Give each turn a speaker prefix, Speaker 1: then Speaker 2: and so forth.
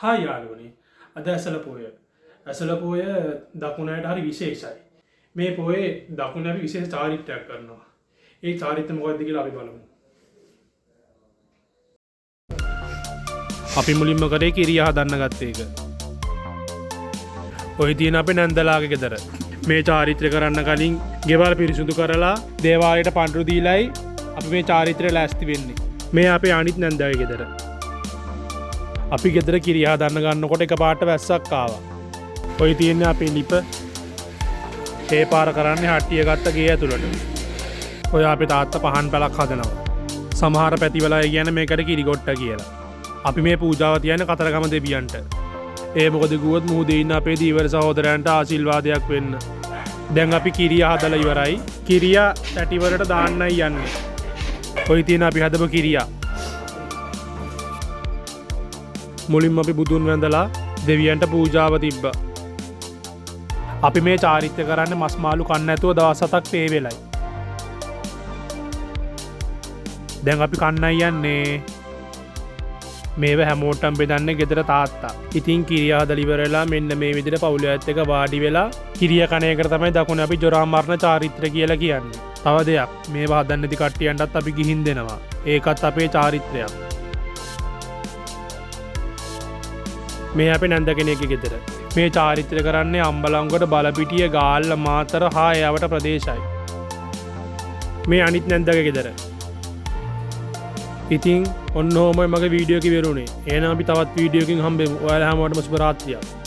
Speaker 1: Hi යාළුවනේ. අද ඇසළ පොය. ඇසළ පොය දකුණට හරි විශේෂයි. මේ පොයේ දකුණ අපි විශේෂ චාරිත්‍රයක් කරනවා. ඒ චාරිත්‍රය මොකක්ද කියලා අපි බලමු. අපි මුලින්ම කරේ කිරිය හදන්න ගත්ත එක. ඔය තියෙන අපේ නැන්දලාගේ ගෙදර. මේ චාරිත්‍රය කරන්න කලින් ගෙවල් පිරිසුදු කරලා දේවාලයට පඬුරු දීලායි අපි මේ චාරිත්‍රය ලෑස්ති වෙන්නේ. මේ අපේ අනිත් නැන්දාගේ ගෙදර. අපි ගෙදර කිරිය හදන්න ගන්නකොට එකපාරට වැස්සක් ආවා. ඔය තියෙන්නේ අපේ ලිප. ඒ පාර කරන්නේ හට්ටිය ගත්ත ගේ ඇතුළට. ඔය අපේ තාත්තා පහන් පැලක් හදනවා. සමහර පැතිවල අය කියන්නේ මේකට කිරිගොට්ට කියලා. අපි මේ පූජාව තියන්නේ කතරගම දෙවියන්ට. ඒ මොකද ගුවොත් මුහුදේ ඉන්න අපේ දීවර සහෝදරයන්ට ආශිර්වාදයක් වෙන්න. දැන් අපි කිරිය හදලා ඉවරයි. කිරිය තැටිවලට දාන්නයි යන්නේ. ඔය තියෙන අපි හදපු කිරියා. මුලින්ම අපි බුදුන් වැඳලා දෙවියන්ට පූජාව තිබ්බා. අපි මේ චාරිත්‍රය කරන්නේ මස් මාළු කන්න නැතුව දවස් 7ක් තේ වෙලයි. දැන් අපි කන්නයි යන්නේ. මේව හැමෝටම බෙදන්නේ ගෙදර තාත්තා. ඉතින් කිරිය හදලා ඉවරලා මෙන්න මේ විදිහට පවුලේ අයත් එක්ක වාඩි වෙලා කිරිය කණ එකට තමයි දකුණ අපි ජොරා මරණ චාරිත්‍රය කියලා කියන්නේ. තව දෙයක් මේව හදන්න නැති කට්ටියන්ටත් අපි ගිහින් දෙනවා. ඒකත් අපේ චාරිත්‍රයක්. මේ අපේ නැන්ද කෙනෙක්ගේ ගෙදර. මේ චාරිත්‍රය කරන්නේ අම්බලන්ගොඩ බලපිටිය ගාල්ල මාතර හා එයාවට ප්‍රදේශයි. මේ අනිත් නැන්දගේ ගෙදර. ඉතින් ඔන්න ඔහොමයි මගේ වීඩියෝ එක ඉවරුනේ. එහෙනම් අපි තවත් වීඩියෝ එකකින් හම්බෙමු. ඔයාලා හැමෝටම සුබ රාත්‍රියක්.